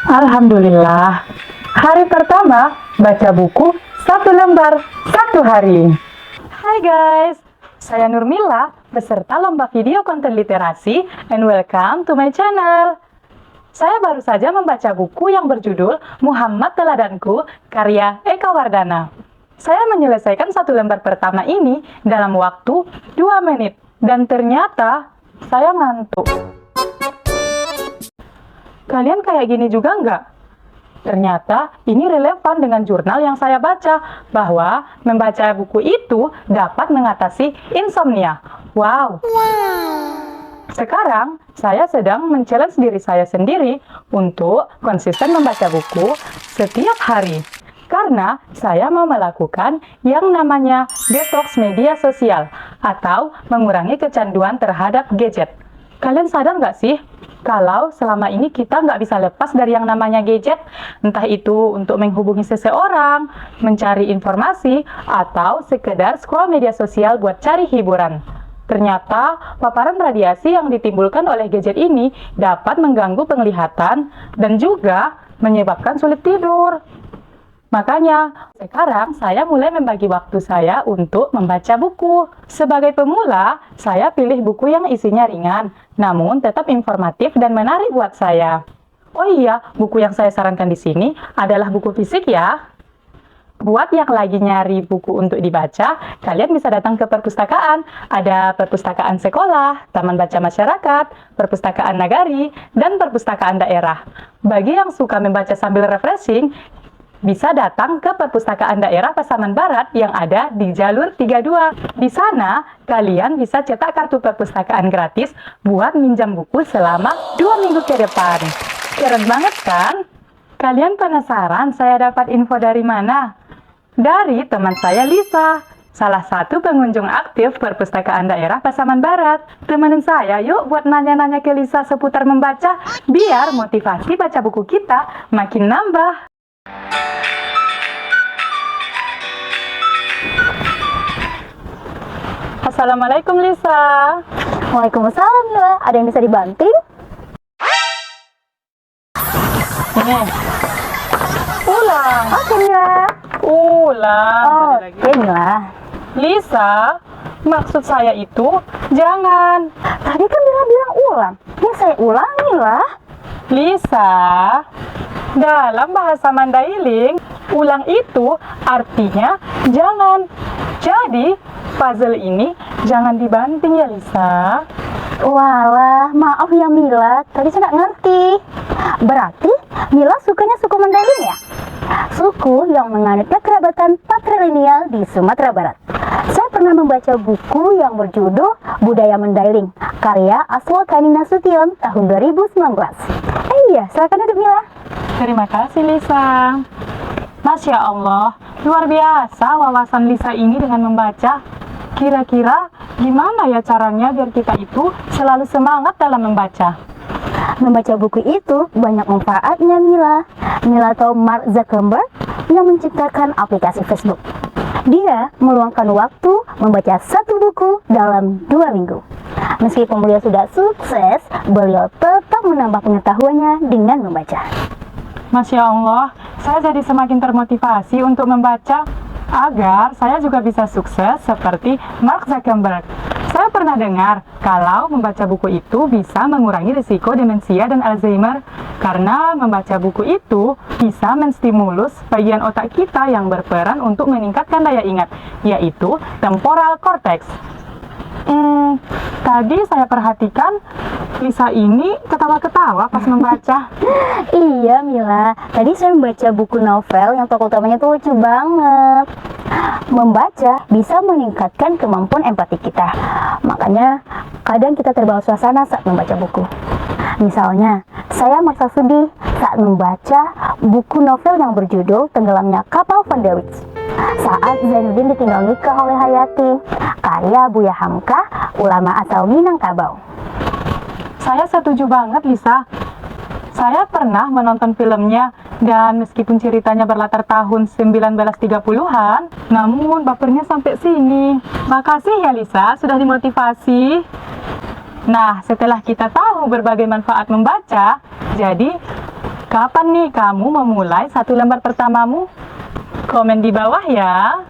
Alhamdulillah, hari pertama baca buku satu lembar satu hari. Hai guys, saya Nurmila, peserta lomba video konten literasi and welcome to my channel. Saya baru saja membaca buku yang berjudul Muhammad Teladanku, karya Eka Wardana. Saya menyelesaikan satu lembar pertama ini dalam waktu 2 menit, dan ternyata saya ngantuk. Kalian kayak gini juga nggak? Ternyata ini relevan dengan jurnal yang saya baca, bahwa membaca buku itu dapat mengatasi insomnia. Wow! Sekarang, saya sedang men-challenge diri saya sendiri untuk konsisten membaca buku setiap hari. Karena saya mau melakukan yang namanya detox media sosial atau mengurangi kecanduan terhadap gadget. Kalian sadar nggak sih? Kalau selama ini kita nggak bisa lepas dari yang namanya gadget, entah itu untuk menghubungi seseorang, mencari informasi, atau sekedar scroll media sosial buat cari hiburan. Ternyata, paparan radiasi yang ditimbulkan oleh gadget ini dapat mengganggu penglihatan dan juga menyebabkan sulit tidur. Makanya, sekarang saya mulai membagi waktu saya untuk membaca buku. Sebagai pemula, saya pilih buku yang isinya ringan, namun tetap informatif dan menarik buat saya. Oh iya, buku yang saya sarankan di sini adalah buku fisik ya. Buat yang lagi nyari buku untuk dibaca, kalian bisa datang ke perpustakaan. Ada perpustakaan sekolah, taman baca masyarakat, perpustakaan nagari, dan perpustakaan daerah. Bagi yang suka membaca sambil refreshing, bisa datang ke perpustakaan daerah Pasaman Barat yang ada di jalur 32. Di sana, kalian bisa cetak kartu perpustakaan gratis buat minjam buku selama 2 minggu ke depan. Keren banget kan? Kalian penasaran saya dapat info dari mana? Dari teman saya Lisa, salah satu pengunjung aktif perpustakaan daerah Pasaman Barat. Temenin saya yuk buat nanya-nanya ke Lisa seputar membaca, biar motivasi baca buku kita makin nambah. Assalamualaikum Lisa. Waalaikumsalam Mila. Ada yang bisa dibanting? Ini. Ulang. Oke Mila. Ulang. Oke Mila. Lisa, maksud saya itu jangan. Tadi kan Mila bilang ulang. Ini saya ulang Mila. Lisa, dalam bahasa Mandailing, ulang itu artinya jangan. Jadi, puzzle ini jangan dibanting ya Lisa. Walah, maaf ya Mila. Tadi saya nggak ngerti. Berarti Mila sukanya suku Mandailing ya? Suku yang menganutnya kerabatan patrilineal di Sumatera Barat. Saya pernah membaca buku yang berjudul Budaya Mandailing, karya Aswakani Nasution tahun 2019. Iya, silakan duduk Mila. Terima kasih Lisa. Masya Allah, luar biasa wawasan Lisa ini dengan membaca. Kira-kira gimana ya caranya biar kita itu selalu semangat dalam membaca? Membaca buku itu banyak manfaatnya Mila. Mila tahu Mark Zuckerberg yang menciptakan aplikasi Facebook. Dia meluangkan waktu membaca satu buku dalam 2 minggu. Meskipun beliau sudah sukses, beliau tetap menambah pengetahuannya dengan membaca. Masya Allah, saya jadi semakin termotivasi untuk membaca agar saya juga bisa sukses seperti Mark Zuckerberg. Saya pernah dengar kalau membaca buku itu bisa mengurangi risiko demensia dan Alzheimer karena membaca buku itu bisa menstimulus bagian otak kita yang berperan untuk meningkatkan daya ingat, yaitu temporal cortex. Tadi saya perhatikan Lisa ini ketawa-ketawa pas membaca. Iya Mila, tadi saya membaca buku novel yang tokoh utamanya tuh lucu banget. Membaca bisa meningkatkan kemampuan empati kita. Makanya kadang kita terbawa suasana saat membaca buku. Misalnya, saya merasa sedih saat membaca buku novel yang berjudul Tenggelamnya Kapal Van der Wijk. Saat Zainuddin ditinggal nikah oleh Hayati, karya Buya Hamka, ulama asal Minangkabau. Saya setuju banget Lisa. Saya pernah menonton filmnya dan meskipun ceritanya berlatar tahun 1930-an, namun bapernya sampai sini. Makasih ya Lisa, sudah dimotivasi. Nah, setelah kita tahu berbagai manfaat membaca, jadi Kapan nih kamu memulai satu lembar pertamamu? Komen di bawah ya.